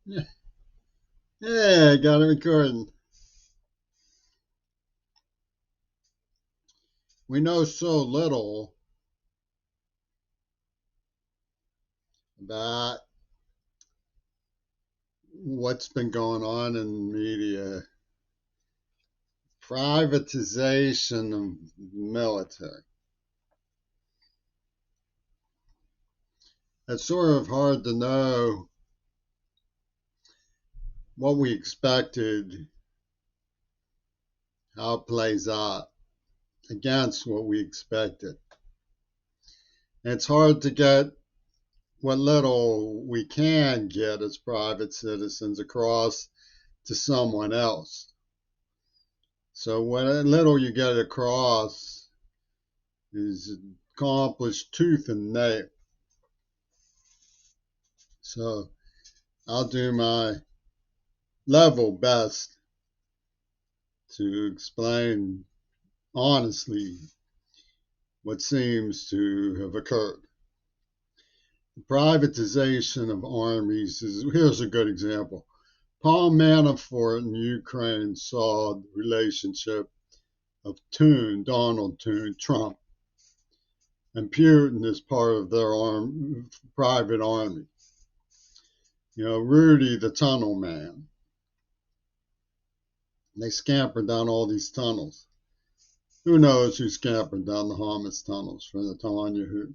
Yeah, I got it recording. We know so little about what's been going on in media. Privatization of military. It's sort of hard to know what we expected, how it plays out against what we expected. It's hard to get what little we can get as private citizens across to someone else. So what little you get across is accomplished tooth and nail. So I'll do my level best to explain honestly what seems to have occurred. The privatization of armies is here's a good example. Paul Manafort in Ukraine saw the relationship of Donald Trump, and Putin as part of their private army. You know, Rudy the tunnel man. They scampered down all these tunnels. Who knows who scampered down the Hamas tunnels for the Tanya who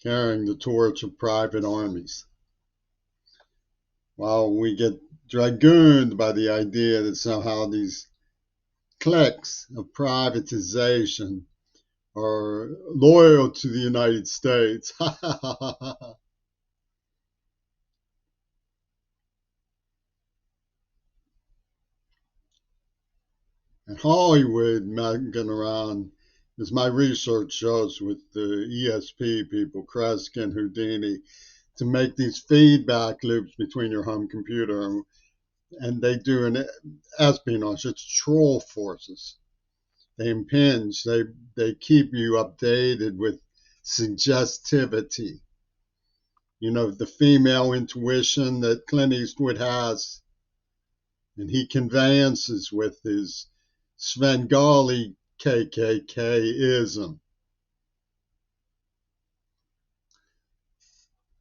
carrying the torch of private armies. While we get dragooned by the idea that somehow these cliques of privatization are loyal to the United States. And Hollywood making around, as my research shows with the ESP people, Kreskin, Houdini, to make these feedback loops between your home computer and they do an espionage. It's troll forces. They impinge. They keep you updated with suggestivity. You know, the female intuition that Clint Eastwood has, and he conveyances with his Svengali KKK-ism.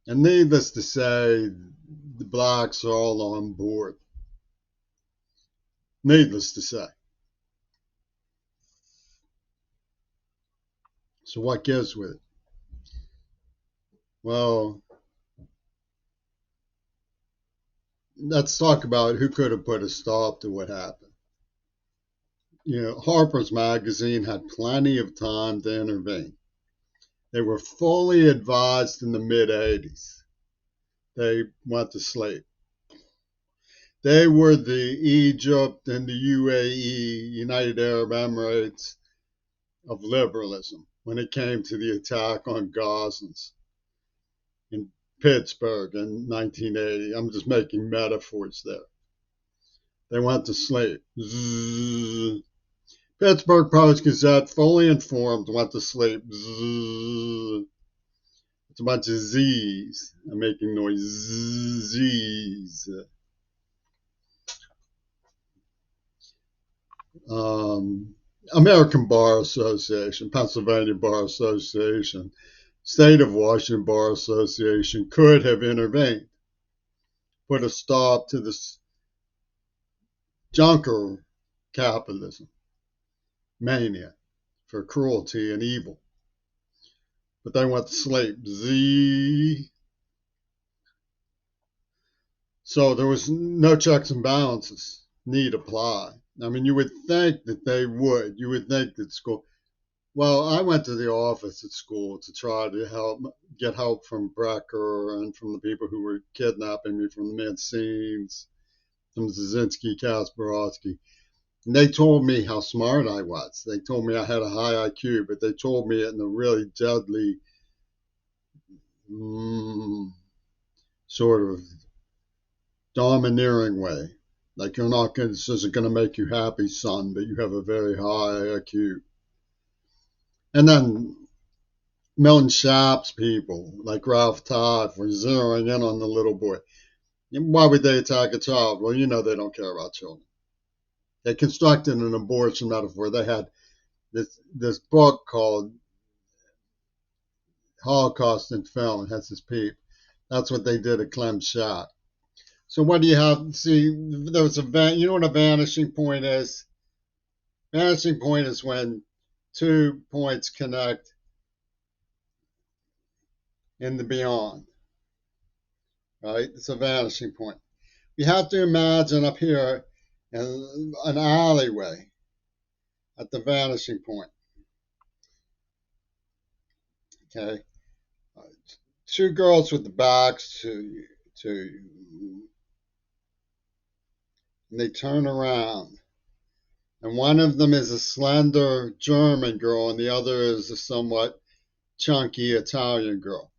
And needless to say, the blacks are all on board. Needless to say. So what gives with it? Well, let's talk about who could have put a stop to what happened. You know, Harper's Magazine had plenty of time to intervene. They were fully advised in the mid 80s. They went to sleep. They were the Egypt and the UAE, United Arab Emirates, of liberalism when it came to the attack on Gazans in Pittsburgh in 1980. I'm just making metaphors there. They went to sleep. Zzz. Pittsburgh Post Gazette, fully informed, went to sleep. Zzz. It's a bunch of Z's. I'm making noise. Z's. American Bar Association, Pennsylvania Bar Association, State of Washington Bar Association could have intervened, put a stop to this junker capitalism, mania for cruelty and evil. But they went to sleep. Z. So there was no checks and balances need apply. I mean, you would think that they would. You would think that school. Well, I went to the office at school to try to get help from Brecker and from the people who were kidnapping me from the Mancines, from Zazinski, Kasparowski. And they told me how smart I was. They told me I had a high IQ, but they told me it in a really deadly sort of domineering way. Like you're not going. This isn't going to make you happy, son, but you have a very high IQ. And then Milton Sharp's people, like Ralph Todd, were zeroing in on the little boy. Why would they attack a child? Well, they don't care about children. They constructed an abortion metaphor. They had this book called Holocaust in Film. It has this peep. That's what they did at Clem Shot. So what do you have? See, there's you know what a vanishing point is? Vanishing point is when 2 points connect in the beyond, right? It's a vanishing point. You have to imagine up here in an alleyway at the vanishing point. Okay, two girls with the backs to you, and they turn around, and one of them is a slender German girl, and the other is a somewhat chunky Italian girl.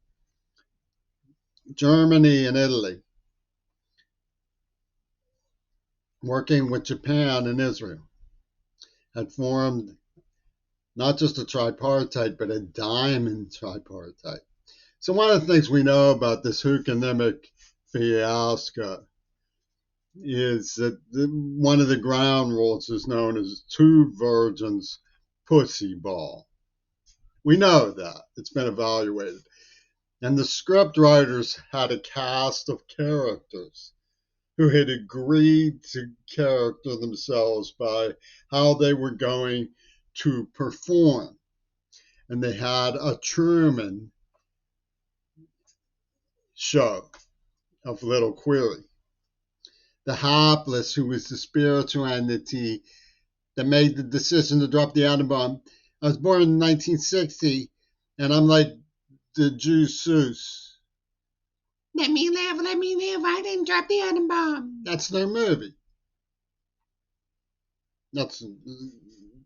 Germany and Italy, working with Japan and Israel, had formed not just a tripartite, but a diamond tripartite. So one of the things we know about this hookonymic fiasco is that one of the ground rules is known as two virgins pussy ball. We know that. It's been evaluated. And the script writers had a cast of characters who had agreed to character themselves by how they were going to perform. And they had a Truman show of Little Query. The hapless, who was the spiritual entity that made the decision to drop the atom bomb. I was born in 1960, and I'm like the Jew Seuss. Let me live, I didn't drop the atom bomb. That's their movie. That's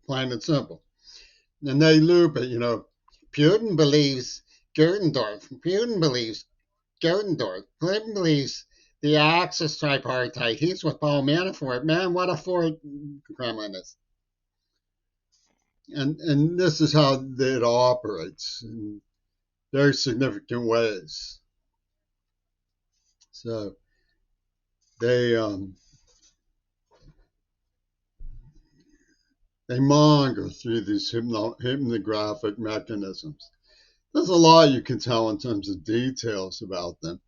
plain and simple. And they loop it, Putin believes Gerdendorf. Putin believes Gerdendorf. Putin believes the Axis tripartite. He's with Paul Manafort. Man, what a Ford Kremlin is. And this is how it operates in very significant ways. So they monger through these hypnographic mechanisms. There's a lot you can tell in terms of details about them.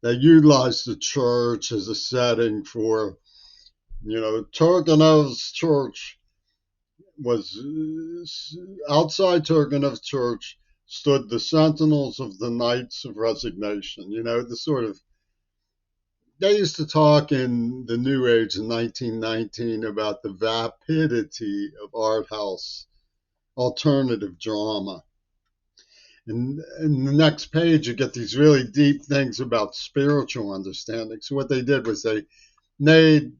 They utilize the church as a setting for, Turgenev's church was outside Turgenev's church stood the sentinels of the Knights of Resignation. The sort of, they used to talk in the New Age in 1919 about the vapidity of art house alternative drama. And in the next page, you get these really deep things about spiritual understanding. So what they did was they made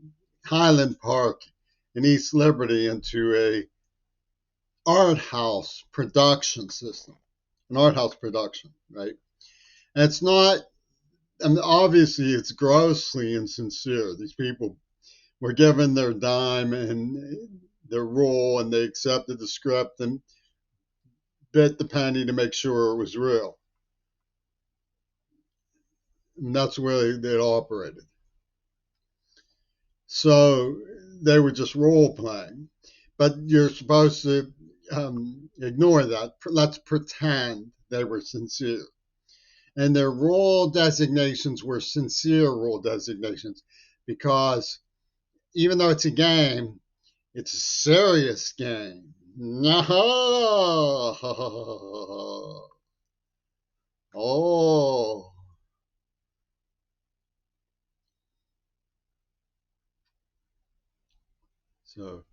Highland Park in East Liberty into a art house production system, an art house production, right? And it's not, obviously it's grossly insincere. These people were given their dime and their role, and they accepted the script and bit the penny to make sure it was real. And that's where they operated. So they were just role playing. But you're supposed to ignore that. Let's pretend they were sincere. And their role designations were sincere role designations because even though it's a game, it's a serious game. Oh. So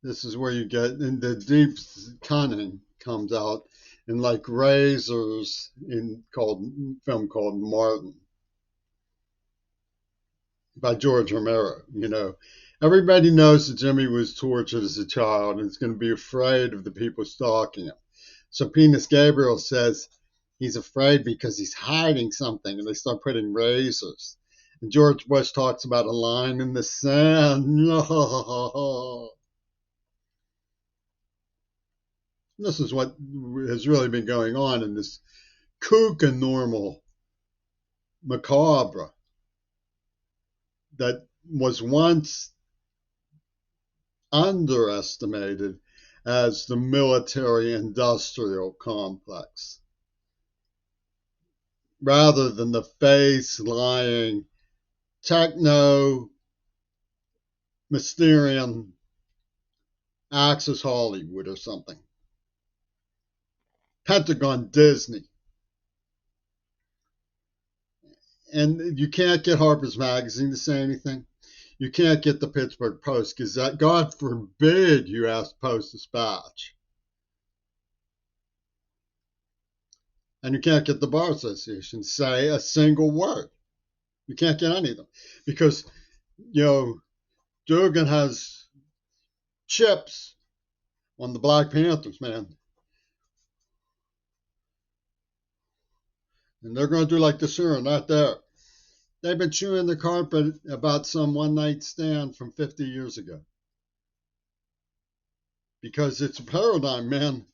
this is where you get in the deep cunning comes out in like razors in film called Martin by George Romero. Everybody knows that Jimmy was tortured as a child and is going to be afraid of the people stalking him. So Penis Gabriel says he's afraid because he's hiding something, and they start putting razors. And George Bush talks about a line in the sand. This is what has really been going on in this kook and normal macabre that was once underestimated as the military industrial complex, rather than the face lying techno Mysterian Axis Hollywood or something. Pentagon Disney. And you can't get Harper's Magazine to say anything. You can't get the Pittsburgh Post because that, God forbid, you ask Post Dispatch. And you can't get the Bar Association to say a single word. You can't get any of them because, Dugan has chips on the Black Panthers, man. And they're going to do like the sewer, not there. They've been chewing the carpet about some one night stand from 50 years ago. Because it's a paradigm, man.